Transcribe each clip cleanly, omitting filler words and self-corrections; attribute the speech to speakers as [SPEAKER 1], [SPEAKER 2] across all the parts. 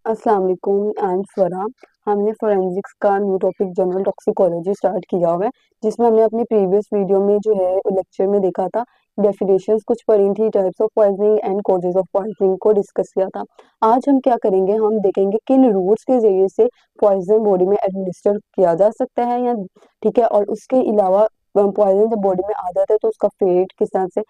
[SPEAKER 1] अस्सलाम वालेकुम, I am स्वरा। हमने फोरेंसिक्स का new topic general toxicology start किया हुआ है, जिसमें हमने अपनी प्रीवियस वीडियो में जो है लेक्चर में देखा था, डेफिनेशंस कुछ पढ़ी थी, types of poisoning and causes of poisoning को डिस्कस किया था। आज हम क्या करेंगे, हम देखेंगे किन रूट्स के जरिए से पॉइजन बॉडी में एडमिनिस्टर किया जा सकता है या ठीक है, और उसके अलावा पॉइजन जब बॉडी में आ जाता है तो उसका फेट किस तरह से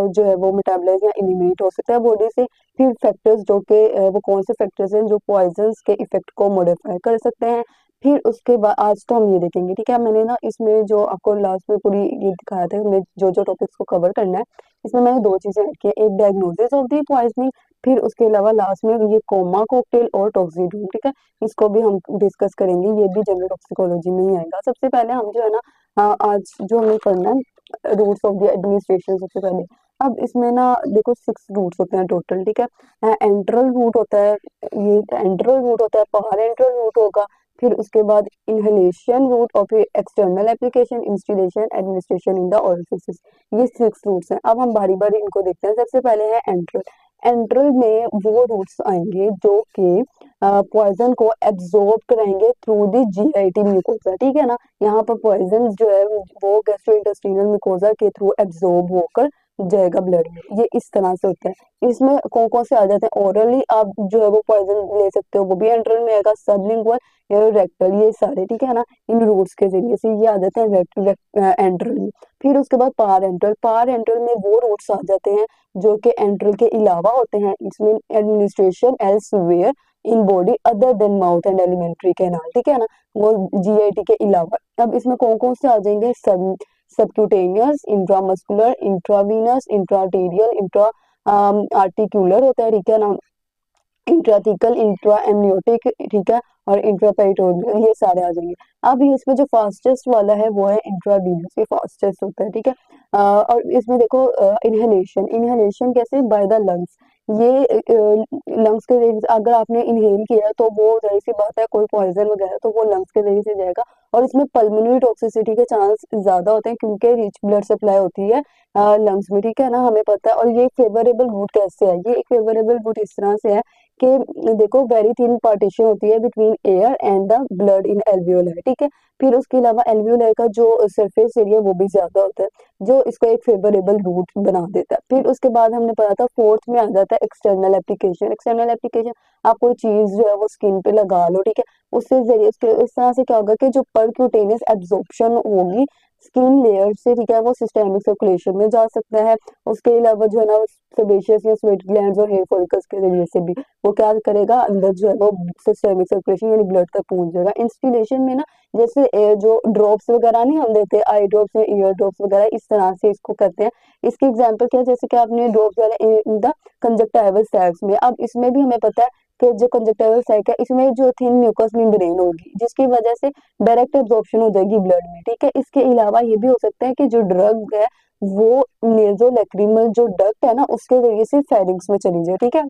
[SPEAKER 1] जो है वो मेटाबोलाइज या एलिमिनेट हो सकता है बॉडी से। फिर फैक्टर्स जो कि वो कौन से फैक्टर्स हैं जो पॉइजन्स के इफेक्ट को मॉडिफाई कर सकते हैं। फिर उसके बाद आज तो हम ये देखेंगे, ठीक है। मैंने ना इसमें जो आपको लास्ट में पूरी ये दिखाया था, मैं जो जो टॉपिक्स को कवर करना है, इसमें मैंने दो चीजें ऐड की हैं, एक डायग्नोसिस ऑफ दी पॉइजनिंग, फिर उसके अलावा लास्ट में ये कोमा कॉकटेल और टॉक्सिडोम, ठीक है। इसको भी हम डिस्कस करेंगे, ये भी जनरल टॉक्सिकोलॉजी में ही आएगा। सबसे पहले हम जो है ना आज जो हमें करना है रूट्स ऑफ द एडमिनिस्ट्रेशन। सबसे पहले अब इसमें ना देखो 6 रूट्स होते हैं टोटल, ठीक है। एंट्रल रूट होता है, ये एंट्रल रूट होता है, पारेंटल रूट होगा, फिर उसके बाद इनहेलेशन रूट और फिर external application, instillation, administration in the orifices. ये 6 रूट्स हैं। अब हम बारी बारी इनको देखते हैं। सबसे पहले है एंट्रल। एंट्रल में वो रूट्स आएंगे जो कि पॉइजन को एब्जॉर्ब कराएंगे थ्रू दी जीआईटी म्यूकोसा, ठीक है ना। यहाँ पर पॉइजन जो है वो गैस्ट्रोइंटेस्टिनल म्यूकोसा के थ्रू एब्जॉर्ब होकर जाएगा ब्लड में। ये इस तरह से होता है। इसमें कौन कौन से आ जाते हैं, ओरली आप जो है वो पॉइजन ले सकते हो, वो भी एंट्रल में आएगा, सबलिंगुअल या रेक्टल, ये सारे, ठीक है ना। इन रूट्स के जरिए से ये आ जाते हैं एंट्रल में। फिर उसके बाद पार एंट्रल। पार एंट्रल में वो रूट्स आ जाते हैं जो कि एंट्रल के अलावा होते हैं। इसमें administration elsewhere in body other than mouth and alimentary canal, ठीक है ना, वो जीआईटी के अलावा। अब इसमें कौन कौन से आ जाएंगे, subcutaneous, intramuscular, intravenous, intraarterial, intra articular होता है, ठीक है ना, इंट्राथिकल, इंट्रा एमनियोटिक, ठीक है, और इंट्रापेरिटोनियल, ये सारे आ जाएंगे। अब ये इसमें जो फास्टेस्ट वाला है वो है इंट्रावीनस, ये फास्टेस्ट होता है, ठीक है। और इसमें देखो इनहेलेशन। इनहेलेशन कैसे, बाय द लंग्स। ये लंग्स के जरिए अगर आपने इनहेल किया है तो वो जाहिर सी बात है कोई पॉइजन वगैरह तो वो लंग्स के जरिए से जाएगा। और इसमें पल्मोनरी टॉक्सिसिटी के चांस ज्यादा होते हैं क्योंकि रिच ब्लड सप्लाई होती है लंग्स में, ठीक है ना, हमें पता है। और ये फेवरेबल रूट कैसे है, ये एक फेवरेबल रूट इस तरह से है कि देखो वेरी थिन पार्टीशन होती है between air and the blood in alveoli, ठीक है। फिर उसके अलावा एल्वियोलाई का जो सरफेस एरिया वो भी ज्यादा होता है, जो इसको एक फेवरेबल रूट बना देता है। फिर उसके बाद हमने पढ़ा था फोर्थ में आ जाता है एक्सटर्नल एप्लीकेशन। एक्सटर्नल एप्लीकेशन, आप कोई चीज जो है वो स्किन पे लगा लो, ठीक है, उससे जरिए इस तरह से क्या होगा कि जो परक्यूटेनियस एब्जॉर्प्शन होगी स्किन लेयर से, ठीक है, वो सिस्टेमिक सर्कुलेशन में जा सकता है। उसके अलावा जो है ना सेबेशियस या स्वेट ग्लैंड्स और हेयर फॉलिकल्स के जरिए से भी वो क्या करेगा, अंदर जो है वो सिस्टेमिक सर्कुलेशन यानी ब्लड तक पहुंच जाएगा। इंस्टिलेशन में ना जैसे जो ड्रॉप्स वगैरह नहीं हम देते, आई ड्रॉप्स या ईयर ड्रॉप्स वगैरह, इस तरह से इसको करते हैं। इसकी एग्जांपल क्या है, जैसे कि आपने ड्रॉप्स वाला इन द कंजक्टाइवल सैक्स में। अब इसमें भी हमें पता है कि जो कंजक्टाइवल सैक है इसमें जो थिन म्यूकस मेम्ब्रेन होगी जिसकी वजह से डायरेक्ट एब्जॉर्प्शन हो जाएगी ब्लड में, ठीक है। इसके अलावा ये भी हो सकता है कि जो ड्रग है वो नेजोलैक्रिमल जो डक्ट है ना उसके जरिए से फेरिंग्स में चली जाए, ठीक है,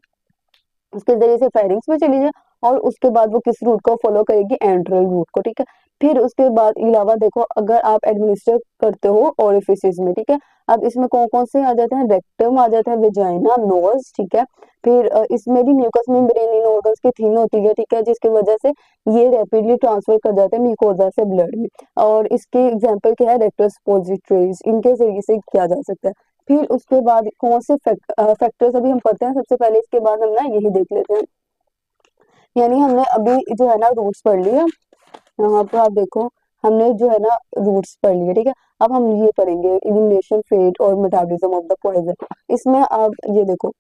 [SPEAKER 1] उसके जरिए से फेरिंग्स में चली जाए। और उसके बाद वो किस रूट को फॉलो करेगी, एंट्रल रूट को, ठीक है। फिर उसके बाद अलावा देखो अगर आप एडमिनिस्टर करते हो ओरिफिसेस में, ठीक है। अब इसमें कौन कौन से आ जाते हैं, रेक्टम आ जाता है, वेजाइना, नोज, ठीक है। फिर इसमें भी म्यूकस मेम्ब्रेन इन ऑर्गन्स की थिन होती है, ठीक है, जिसकी वजह से ये रैपिडली ट्रांसफर कर जाते हैं म्यूकोजा से ब्लड में। और इसकी एग्जांपल क्या है, रेक्टल सपोजिटरीज, इनके जरिए से किया जा सकता है। फिर उसके बाद कौन से फैक्टर्स अभी हम पढ़ते हैं, सबसे पहले इसके बाद हम ना यही देख लेते हैं। यानी हमने अभी जो है ना रूट्स पढ़ लिए, यहाँ पर आप देखो हमने जो है ना रूट्स पढ़ लिए, ठीक है। अब हम ये पढ़ेंगे इलिमिनेशन, फेट और मेटाबॉलिज्म ऑफ द पॉइजन। इसमें आप ये देखो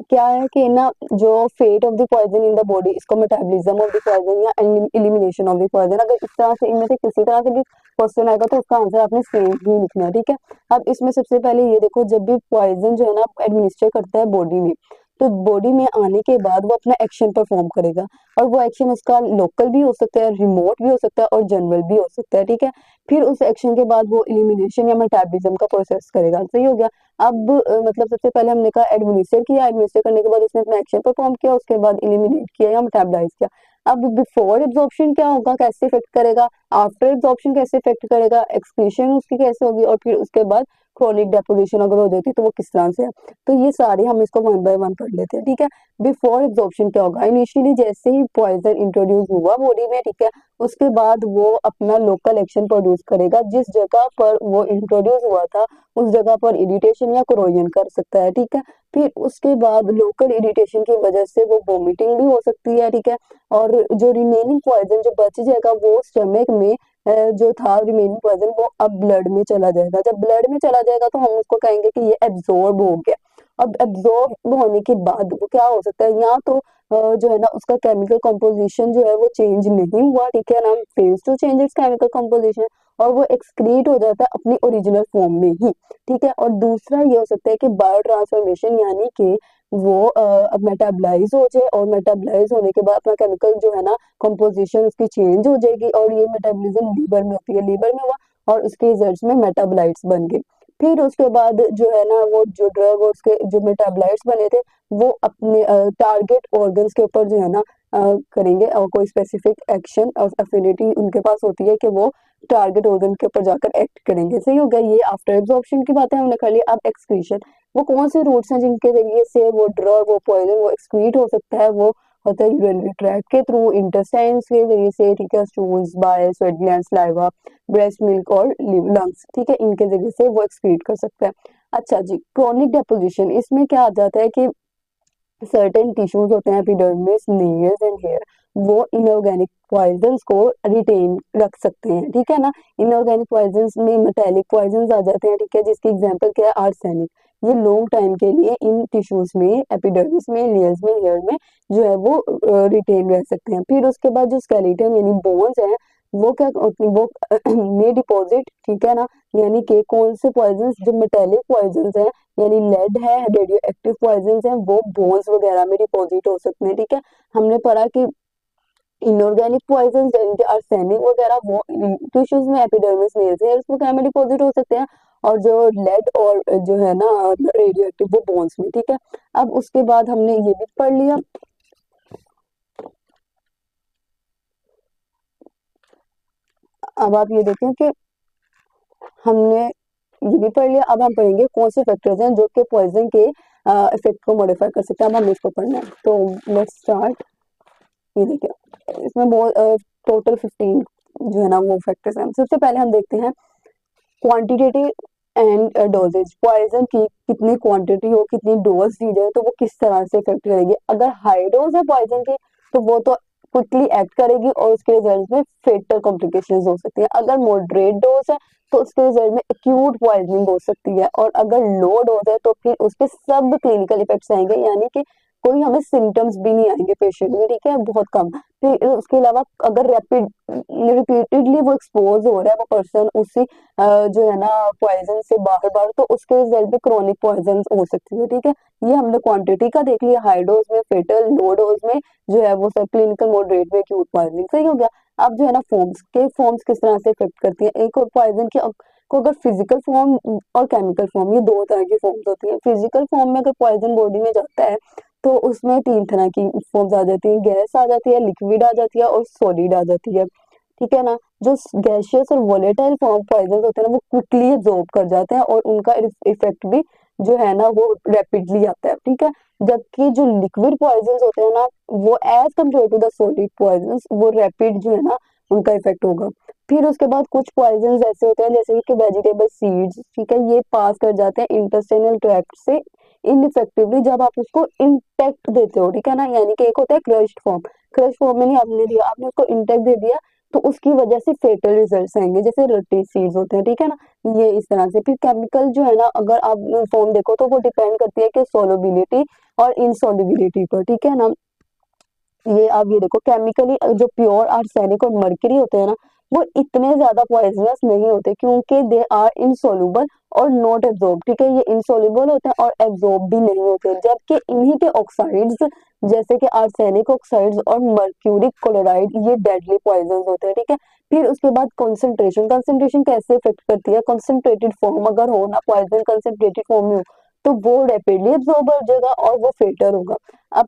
[SPEAKER 1] क्या है कि ना जो fate of the poison in the body, इसको मेटाबॉलिज्म ऑफ द पॉइजन या एलिमिनेशन ऑफ द पॉइजन, अगर इस तरह से इनमें से किसी तरह से भी क्वेश्चन आएगा तो उसका आंसर आपने सेम ही लिखना है, ठीक है। अब इसमें सबसे पहले ये देखो, जब भी पॉइजन जो है ना एडमिनिस्टर करता है बॉडी में, तो बॉडी में आने के बाद वो अपना एक्शन परफॉर्म करेगा। और वो एक्शन उसका लोकल भी हो सकता है, रिमोट भी हो सकता है और जनरल भी हो सकता है, ठीक है। फिर उस एक्शन के बाद वो एलिमिनेशन या मेटाबॉलिज्म का प्रोसेस करेगा, सही हो गया। अब मतलब सबसे पहले हमने कहा एडमिनिस्टर किया, एडमिनिस्टर करने के बाद उसने अपना एक्शन परफॉर्म किया, उसके बाद इलिमिनेट किया या मेटाबोलाइज किया। अब बिफोर एब्जॉर्प्शन क्या होगा, कैसे इफेक्ट करेगा, आफ्टर एब्जॉर्प्शन कैसे इफेक्ट करेगा, एक्सक्रीशन उसकी कैसे होगी, और फिर उसके बाद क्रोनिक डेपोजिशन अगर हो जाती है तो वो किस तरह से है। तो ये सारे हम इसको वन बाय वन पढ़ लेते हैं, ठीक है। बिफोर एब्जॉर्प्शन क्या होगा, इनिशियली जैसे ही पॉइजन इंट्रोड्यूस हुआ बॉडी में, ठीक है, उसके बाद वो अपना लोकल एक्शन प्रोड्यूस करेगा, जिस जगह पर वो इंट्रोड्यूस हुआ था उस जगह पर इरिटेशन या कोरोजन कर सकता है, ठीक है। फिर उसके बाद लोकल इरिटेशन की वजह से वो वोमिटिंग भी हो सकती है, ठीक है। और जो रिमेनिंग पॉइजन जो बच जाएगा वो स्टमक में जो था रिमेनिंग पॉइजन वो अब ब्लड में चला जाएगा। जब ब्लड में चला जाएगा तो हम उसको कहेंगे कि ये एब्जॉर्ब हो गया। अब एब्जॉर्ब होने के बाद वो क्या हो सकता है, या तो जो है ना उसका केमिकल कंपोजिशन जो है वो चेंज नहीं हुआ, ठीक है ना, fails to change its chemical composition, और वो एक्सक्रीट हो जाता है अपनी ओरिजिनल फॉर्म में ही, ठीक है। और दूसरा ये हो सकता है कि बायो ट्रांसफॉर्मेशन, यानी कि वो मेटाबलाइज हो जाए, और मेटाबलाइज होने के बाद अपना केमिकल जो है ना कंपोजिशन उसकी चेंज हो जाएगी, और ये मेटाबॉलिज्म लीवर में होती है, लीवर में हुआ और उसके रिजल्ट्स में मेटाबोलाइट्स बन गए। फिर उसके बाद जो है ना वो जो ड्रग और उसके जो मेटाबोलाइट्स बने थे वो अपने टारगेट ऑर्गन्स के ऊपर जो है ना करेंगे, और कोई स्पेसिफिक एक्शन और एफिनिटी उनके पास होती है कि वो टारगेट ऑर्गन के ऊपर जाकर एक्ट करेंगे। सही हो गया, ये आफ्टर एब्जॉर्प्शन की बात है हमने कर लिया। अब एक्सक्रीशन, वो कौन से रूट्स हैं जिनके जरिए से वो ड्रग वो पॉइजन वो एक्सक्रीट हो सकता है, वो होता है यूरिनरी ट्रैक्ट के थ्रू, इंटेस्टाइन्स के जरिए से, ठीक है, stools, bile, sweat gland, saliva, breast milk और लंग्स, ठीक है, इनके जरिए से वो एक्सक्रीट कर सकता है। अच्छा जी, क्रोनिक डेपोजिशन, इसमें क्या आ जाता है कि सर्टेन टिश्यूज होते हैं एपिडर्मिस, नेल्स एंड हेयर, वो इनऑर्गेनिक पॉइजंस को रिटेन रख सकते हैं, ठीक है ना। इनऑर्गेनिक पॉइजंस में मेटालिक पॉइजंस आ जाते हैं, ठीक है, जिसकी एग्जांपल क्या है, आर्सेनिक। ये लॉन्ग टाइम के लिए इन टिश्यूज में, एपिडर्मिस में, नेल्स में, हेयर में जो है वो रिटेन रह सकते हैं। फिर उसके बाद जो स्केलेटन यानी बोन्स है वो क्या वो में डिपॉजिट, ठीक है ना, यानी कि कौन से पॉइजंस जो मेटालिक पॉइजंस हैं, यानी लेड है, रेडियो एक्टिव पॉइजंस हैं, वो बोन्स वगैरह में डिपॉजिट हो सकते हैं, ठीक है। हमने पढ़ा कि इनऑर्गेनिक पॉइजन जैसे कि आर्सेनिक वगैरह वो टिश्यूज में, एपिडर्मिस, नेल्स, हेयर्स वगैरह में डिपॉजिट हो सकते हैं, और जो लेड और जो है ना रेडियो एक्टिव वो बोन्स में, ठीक है। अब उसके बाद हमने ये भी पढ़ लिया। अब आप ये देखें कि हमने ये भी पढ़ लिया, अब हम पढ़ेंगे कौन से फैक्टर्स हैं जो कि पॉइजन के इफेक्ट को मॉडिफाई कर सकते हैं। अब हम इसको पढ़ना है, तो लेट्स स्टार्ट। ये देखिए इसमें बहुत टोटल 15 जो है ना वो फैक्टर्स हैं। सबसे पहले हम देखते हैं क्वांटिटेटिव एंड डोजेज, पॉइजन की कितनी क्वांटिटी हो, कितनी डोज दी जाए तो वो किस तरह से इफेक्ट करेगी। अगर हाई डोज है पॉइजन की तो वो तो क्विकली एक्ट करेगी और उसके रिजल्ट में फेटल कॉम्प्लिकेशंस हो सकती है। अगर मॉडरेट डोज है तो उसके रिजल्ट में एक्यूट पॉइजनिंग हो सकती है, और अगर लो डोज है तो फिर उसके सब क्लिनिकल इफेक्ट्स आएंगे, यानी कि कोई हमें सिम्टम्स भी नहीं आएंगे पेशेंट में, ठीक है, बहुत कम। फिर उसके अलावा अगर रैपिड रिपीटेडली वो एक्सपोज हो रहा है वो पर्सन उसी जो है ना पॉइजन से बार बार, तो उसके रिजल्ट में क्रोनिक पॉइजन हो सकती है, ठीक है। ये हमने क्वांटिटी का देख लिया, हाई डोज में फेटल, लो डोज में जो है वो सब क्लिनिकल, मॉडरेट में एक्यूट पॉइजनिंग। सही हो गया। अब जो है ना फॉर्म्स के फॉर्म्स किस तरह से इफेक्ट करती है, एक और पॉइजन की को अगर फिजिकल फॉर्म और केमिकल फॉर्म, ये दो तरह की फॉर्म्स होती है। फिजिकल फॉर्म में अगर पॉइजन बॉडी में जाता है तो उसमें तीन तरह की फॉर्म्स आ जाती है, गैस आ जाती है, लिक्विड आ जाती है और सॉलिड आ जाती है, ठीक है ना। जो गैशियस और वोलेटाइल फॉर्म पॉइजन होते हैं ना वो क्विकली एब्जॉर्ब कर जाते हैं और उनका इफेक्ट भी जो है ना वो रैपिडली आता है, ठीक है। जबकि जो लिक्विड पॉइजन होते हैं ना वो as compare to the solid poison वो रैपिड जो है ना उनका इफेक्ट होगा। फिर उसके बाद कुछ पॉइजन ऐसे होते हैं जैसे कि वेजिटेबल सीड्स, ठीक है, ये पास कर जाते हैं इंटेस्टाइनल ट्रैक्ट से इनइफेक्टिवली जब आप उसको इंटेक्ट देते हो, ठीक है ना। यानी कि एक होता है क्रश्ड फॉर्म, क्रश फॉर्म में नहीं आपने दिया, आपने उसको इंटेक्ट दे दिया तो उसकी वजह से फेटल रिजल्ट्स आएंगे, जैसे रट्टी सीड्स होते हैं, ठीक है ना। ये इस तरह से। फिर केमिकल जो है ना अगर आप फॉर्म देखो तो वो डिपेंड करती है कि सोलबिलिटी और इनसोल्युबिलिटी पर, ठीक है ना। ये आप ये देखो केमिकली जो प्योर आर्सेनिक और मर्क्यूरी होते हैं ना वो इतने ज्यादा पॉइजनस नहीं होते क्योंकि दे आर इनसोल्यूबल और नॉट एब्जॉर्ब, ठीक है, ये इनसोल्यूबल होते हैं और एब्जॉर्ब भी नहीं होते। जबकि इन्हीं के ऑक्साइड्स जैसे कि आर्सेनिक ऑक्साइड्स और मर्क्यूरिक क्लोराइड ये डेडली पॉइजन होते हैं, ठीक है। फिर उसके बाद कंसंट्रेशन, कंसंट्रेशन कैसे इफेक्ट करती है, कंसंट्रेटेड फॉर्म अगर हो ना पॉइजन कंसंट्रेटेड फॉर्म में हो तो वो रैपिडली एब्जॉर्ब हो जाएगा और वो फेटर होगा। अब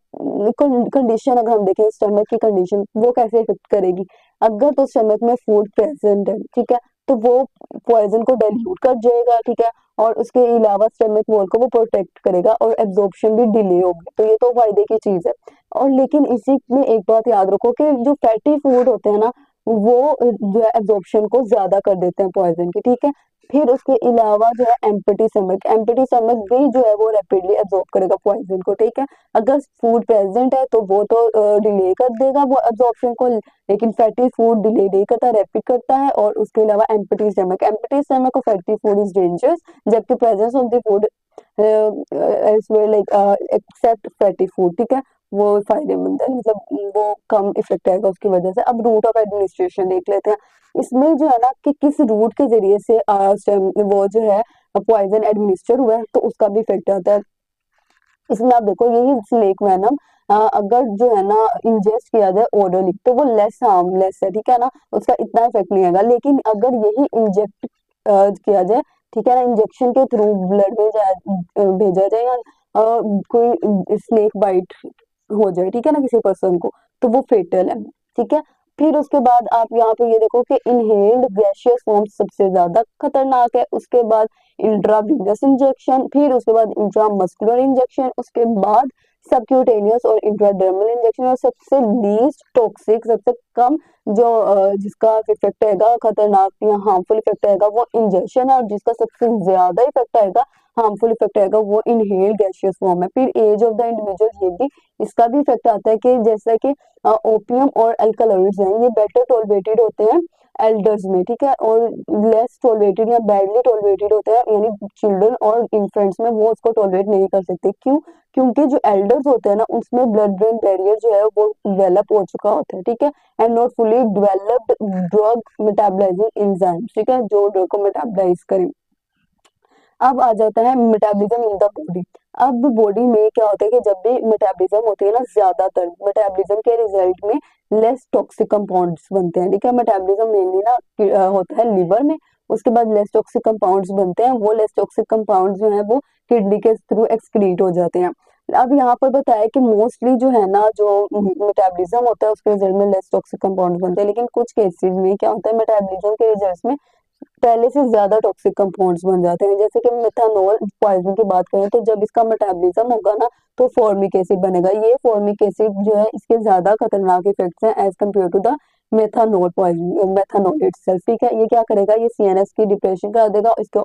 [SPEAKER 1] कंडीशन अगर हम देखें स्टमक की कंडीशन वो कैसे इफेक्ट करेगी, अगर तो स्टमक में फूड प्रेजेंट है, ठीक है, तो वो पॉइजन को डाइल्यूट कर जाएगा, ठीक है, और उसके अलावा स्टमक वॉल को वो प्रोटेक्ट करेगा और एब्जॉर्प्शन भी डिले होगी, तो ये तो फायदे की चीज है। और लेकिन इसी में एक बात याद रखो कि जो फैटी फूड होते हैं ना, वो जो है एब्जॉर्प्शन को ज्यादा कर देते हैं पॉइजन की, ठीक है। फिर उसके अलावा जो है एम्प्टी स्टमक भी जो है वो रैपिडली एब्जॉर्ब करेगा पॉइजन को, ठीक है। अगर फूड प्रेजेंट है तो वो तो डिले कर देगा वो एब्जॉर्प्शन को, लेकिन फैटी फूड डिले नहीं करता, रैपिड करता है। और उसके अलावा एम्प्टी स्टमक और फैटी फूड इज डेंजरस, जबकि presence of the food like except fatty food, ठीक है, वो फायदेमंद है, मतलब वो कम इफेक्ट आएगा उसकी वजह से। अब रूट ऑफ एडमिनिस्ट्रेशन देख लेते हैं। इसमें जो है ना कि किस रूट के जरिए से वो जो है पॉइजन एडमिनिस्टर हुआ है, तो उसका भी इफेक्ट आता है। इसमें आप देखो यही स्नेक वेनम अगर जो है ना इंजेस्ट किया जाए ओरली तो वो लेस हार्मलेस है, ठीक है ना, उसका इतना इफेक्ट नहीं आएगा। लेकिन अगर यही इंजेक्ट किया जाए, ठीक है ना, इंजेक्शन के थ्रू ब्लड में भेजा जाए, या कोई स्नेक बाइट हो जाए, ठीक है ना, किसी पर्सन को, तो वो फेटल है, ठीक है। फिर उसके बाद आप यहाँ पे ये देखो कि इनहेल्ड गैसियस फॉर्म सबसे ज्यादा खतरनाक है, उसके बाद इंट्रावीनस इंजेक्शन, फिर उसके बाद इंट्रामस्कुलर इंजेक्शन, उसके बाद सबक्यूटेनियस और इंट्राडर्मल इंजेक्शन, और सबसे लीस्ट टॉक्सिक, सबसे कम जो जिसका इफेक्ट आएगा खतरनाक या हार्मफुल इफेक्ट आएगा वो इंजेक्शन है, और जिसका सबसे ज्यादा इफेक्ट आएगा हार्मफुल इफेक्ट आएगा वो इनहेल गैसियस फॉर्म है। फिर एज ऑफ द इंडिविजुअल, ये भी इसका भी इफेक्ट आता है कि जैसा कि ओपियम और अल्कलॉइड्स हैं, ये बेटर टॉलरेटेड होते हैं एल्डर्स में, ठीक है, और लेस टॉलरेटेड या बैडली टॉलरेटेड होते हैं यानी चिल्ड्रन और इन्फेंट्स में, वो उसको टॉलरेट नहीं कर सकते। क्यों? क्योंकि जो एल्डर्स होते हैं ना उसमें ब्लड ब्रेन बैरियर जो है वो डेवलप हो चुका होता है, ठीक है, and not fully developed drug metabolising enzymes, ठीक है, जो ड्रग को मेटाबोलाइज करें। अब आ जाता है मेटाबॉलिज्म इन द बॉडी। अब बॉडी में क्या होता है कि जब भी मेटाबॉलिज्म होती है ना, ज्यादातर मेटाबॉलिज्म के रिजल्ट में लेस टॉक्सिक कंपाउंड्स बनते हैं, ठीक है। मेटाबॉलिज्म मेनली ना होता है लिवर में, उसके बाद लेस टॉक्सिक कंपाउंड्स बनते हैं, वो लेस टॉक्सिक कंपाउंड्स जो है वो किडनी के थ्रू एक्सक्रीट हो जाते हैं। अब यहाँ पर बताया कि मोस्टली जो है ना जो मेटाबॉलिज्म होता है उसके रिजल्ट में लेस टॉक्सिक कंपाउंड्स बनते हैं, लेकिन कुछ केसेस में क्या होता है मेटाबॉलिज्म के रिजल्ट में पहले से ज्यादा टॉक्सिक कंपाउंड्स बन जाते हैं। जैसे कि मेथनॉल पॉइजन की बात करें तो जब इसका मेटाबॉलिज्म होगा ना तो फॉर्मिक एसिड बनेगा। ये फॉर्मिक एसिड जो है इसके ज्यादा खतरनाक इफेक्ट्स हैं as compare to the methanol poison, methanol itself, ठीक है। ये क्या करेगा, ये सीएनएस की डिप्रेशन करा देगा, इसके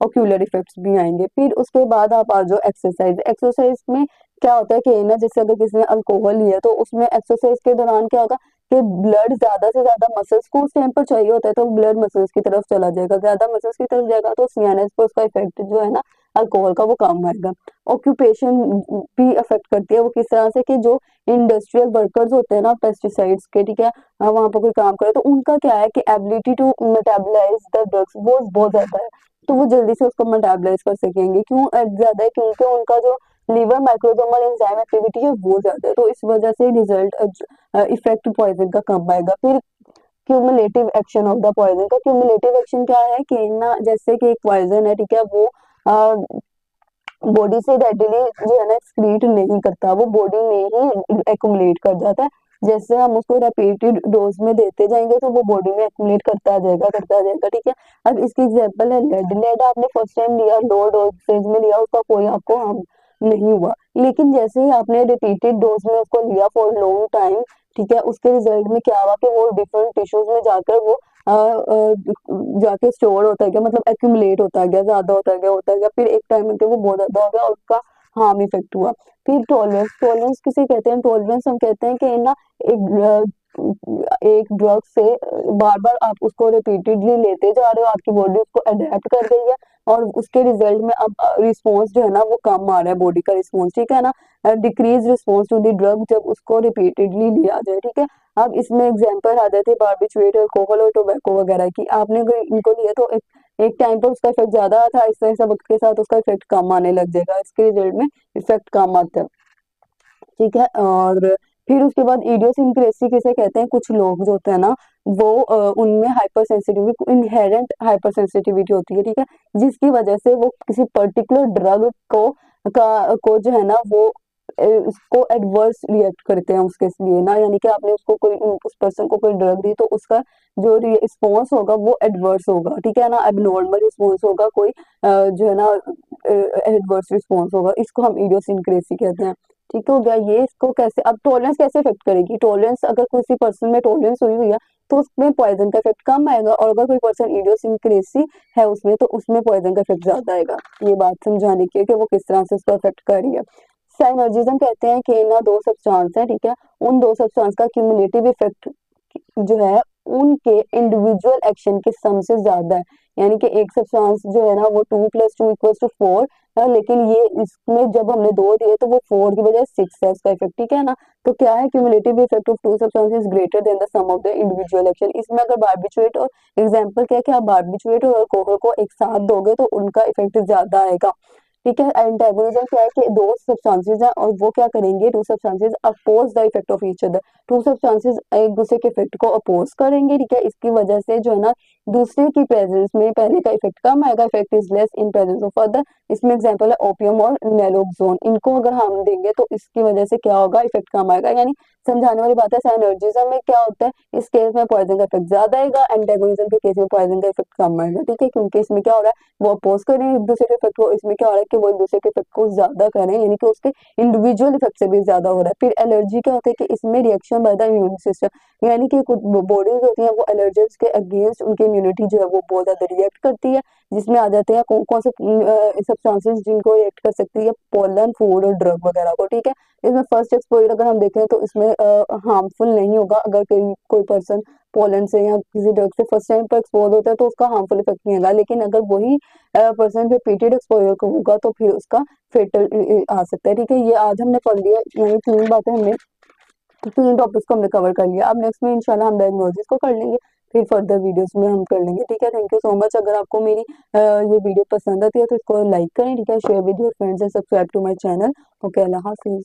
[SPEAKER 1] ऑक्यूलर इफेक्ट्स भी आएंगे। फिर उसके बाद आप आ जाओ एक्सरसाइज। एक्सरसाइज में क्या होता है कि ना जैसे अगर किसी ने अल्कोहल लिया तो उसमें एक्सरसाइज के दौरान क्या होगा कि ब्लड ज्यादा से ज्यादा मसल्स को उस टाइम पर चाहिए होता है, तो ब्लड मसल्स की तरफ चला जाएगा, ज्यादा मसल्स की तरफ जाएगा तो सीएनएस पर उसका इफेक्ट जो है ना अल्कोहल का वो काम आएगा। ऑक्यूपेशन भी अफेक्ट करती है, वो किस तरह से कि जो इंडस्ट्रियल वर्कर्स होते हैं ना पेस्टिसाइड्स के, ठीक है, वहां पर कोई काम करे तो उनका क्या है कि ability to metabolise the drugs वो बहुत ज्यादा है, तो वो जल्दी से उसको मेटाबोलाइज कर सकेंगे। क्यों ज्यादा है? क्योंकि उनका जो लीवर माइक्रोसोमल एंजाइम एक्टिविटी है वो ज्यादा है, तो इस वजह से रिजल्ट इफेक्ट पॉइजन का कम आएगा। फिर cumulative action of the poison का क्यूमुलेटिव एक्शन क्या है कि ना जैसे कि एक पॉइजन है, ठीक है, वो बॉडी से रेडिली जो है ना एक्सक्रीट नहीं करता, वो बॉडी में ही एक्यूमुलेट कर जाता है। जैसे हम उसको रिपीटेड डोज में देते जाएंगे तो वो बॉडी में एक्यूमुलेट करता जाएगा, ठीक है। अब इसकी एग्जांपल है लेड। लेड आपने फर्स्ट टाइम लिया, लो डोजेज में लिया, उसका कोई आपको हार्म नहीं हुआ, लेकिन जैसे ही आपने रिपीटेड डोज में उसको लिया फॉर लॉन्ग टाइम, ठीक है, उसके रिजल्ट में क्या हुआ कि वो डिफरेंट टिश्यूज में जाकर वो जाके स्टोर होता गया, मतलब एक्यूमुलेट होता गया, ज्यादा होता गया, फिर एक टाइम में वो बहुत ज्यादा हो गया और उसका हार्म इफेक्ट हुआ। फिर टॉलरेंस। टॉलरेंस किसे कहते हैं? टॉलरेंस हम कहते हैं कि ना एक ड्रग से बार बार आप उसको रिपीटेडली लेते जा रहे हो, आपकी बॉडी उसको अडेप्ट कर गई है और उसके रिजल्ट में अब रिस्पॉन्स जो है ना वो कम आ रहा है, बॉडी का रिस्पॉन्स, ठीक है ना, decrease response to the drug जब उसको रिपीटेडली लिया जाए, ठीक है। अब इसमें एग्जांपल आ जाते हैं बार्बिट्रेट, अल्कोहल और टोबैको वगैरह की। आपने अगर इनको लिया तो एक टाइम पर उसका इफेक्ट ज्यादा आता है, ऐसा ऐसा वक्त के साथ उसका इफेक्ट कम आने लग जाएगा, इसके रिजल्ट में इफेक्ट कम आता है, ठीक है। और फिर उसके बाद इडियोसिंक्रेसी किसे कहते हैं? कुछ लोग जो होते हैं ना वो उनमें hyper sensitivity, inherent hyper sensitivity होती है, ठीक है, जिसकी वजह से वो किसी पर्टिकुलर ड्रग को जो है ना वो उसको एडवर्स रिएक्ट करते हैं उसके लिए ना, यानी कि आपने उसको कोई उस पर्सन को कोई ड्रग दी तो उसका जो रिस्पॉन्स होगा वो एडवर्स होगा, ठीक है ना, एबनॉर्मल रिस्पॉन्स होगा, कोई जो है ना एडवर्स रिस्पॉन्स होगा, इसको हम इडियोसिंक्रेसी कहते हैं। ठीक हो गया ये। इसको कैसे, अब टॉलरेंस कैसे इफेक्ट करेगी, टॉलरेंस अगर किसी पर्सन में टॉलरेंस हुई हुई है तो उसमें पॉइजन का इफेक्ट कम आएगा, और अगर कोई पर्सन इडियोसिंक्रेसी है उसमें तो उसमें पॉइजन का इफेक्ट ज्यादा आएगा। ये बात समझाने की है कि वो किस तरह से उसको इफेक्ट कर रही है। साइनर्जिज्म कहते हैं कि ना दो सब्सटेंस है, ठीक है, उन दो सब्सटेंस का क्यूमुलेटिव इफेक्ट जो है उनके इंडिविजुअल एक्शन के सम से ज्यादा है, यानी कि एक सब्सटेंस जो है ना वो 2 + 2 = 4 है, लेकिन ये इसमें जब हमने दो दिए तो वो 4 की बजाय 6 है उसका इफेक्ट, ठीक है ना। तो क्या है, cumulative effect of two substances greater than the sum of the individual action. इसमें अगर बार्बिट्रेट और एग्जांपल क्या है कि आप बार्बिट्रेट और अल्कोहल को एक साथ दोगे तो उनका इफेक्ट ज्यादा आएगा, ठीक है। एंटागोनिज्म क्या है कि दो सब्सटेंसेस हैं और वो क्या करेंगे, two substances oppose the effect of each other, two substances एक दूसरे के इफेक्ट को अपोज करेंगे, ठीक है। इसकी वजह से जो है ना दूसरे की प्रेजेंस में पहले का इफेक्ट कम आएगा, effect is less in presence of other. इसमें एग्जांपल है ओपियम और नैलोक्सोन, इनको अगर हम देंगे तो इसकी वजह से क्या होगा, इफेक्ट कम आएगा, यानी समझाने वाली बात है। साइनर्जिज्म में क्या होता है, इस केस में पॉइजन का इफेक्ट ज्यादा आएगा, एंटागोनिज्म के केस में पॉइजन का इफेक्ट कम आएगा, ठीक है, क्योंकि इसमें क्या हो रहा है वो अपोज कर रहे हैं एक दूसरे के इफेक्ट को, इसमें क्या हो रहा है कि वो एक दूसरे के इफेक्ट को ज्यादा कर रहे हैं, यानी कि उसके इंडिविजुअल इफेक्ट से भी ज्यादा हो रहा है। फिर एलर्जी क्या होता है कि इसमें reaction by the immune system, यानी कि कुछ बॉडीज होती हैं वो एलर्जीज के अगेंस्ट उनकी इम्यूनिटी जो है वो बहुत ज्यादा रिएक्ट करती है, जिसमें आ जाते हैं कौन कौन से सब्सटेंसेस जिनको रिएक्ट कर सकती है, पोलन, फूड और ड्रग वगैरह को, ठीक है। इसमें फर्स्ट एक्सपोजर अगर हम देखें तो इसमें हार्मफुल नहीं होगा, अगर कोई पर्सन पोलन से या किसी ड्रग से फर्स्ट टाइम पर एक्सपोज होता है तो उसका हार्मफुल इफेक्ट नहीं होगा, लेकिन अगर वही पर्सन रिपीटेड एक्सपोजर होगा तो फिर उसका फेटल आ सकता है, ठीक है। ये आज हमने पढ़ लिया, यानी 3 बातें हमने, 3 टॉपिक्स को हमने कवर कर लिया। अब नेक्स्ट में इंशाल्लाह हम डायग्नोसिस को कर लेंगे, फिर फर्दर वीडियोस में हम कर लेंगे, ठीक है। Thank you so much. अगर आपको मेरी ये वीडियो पसंद आती है तो इसको लाइक करें, ठीक है, share with your friends and subscribe to my channel. Okay, अल्लाह हाफिज।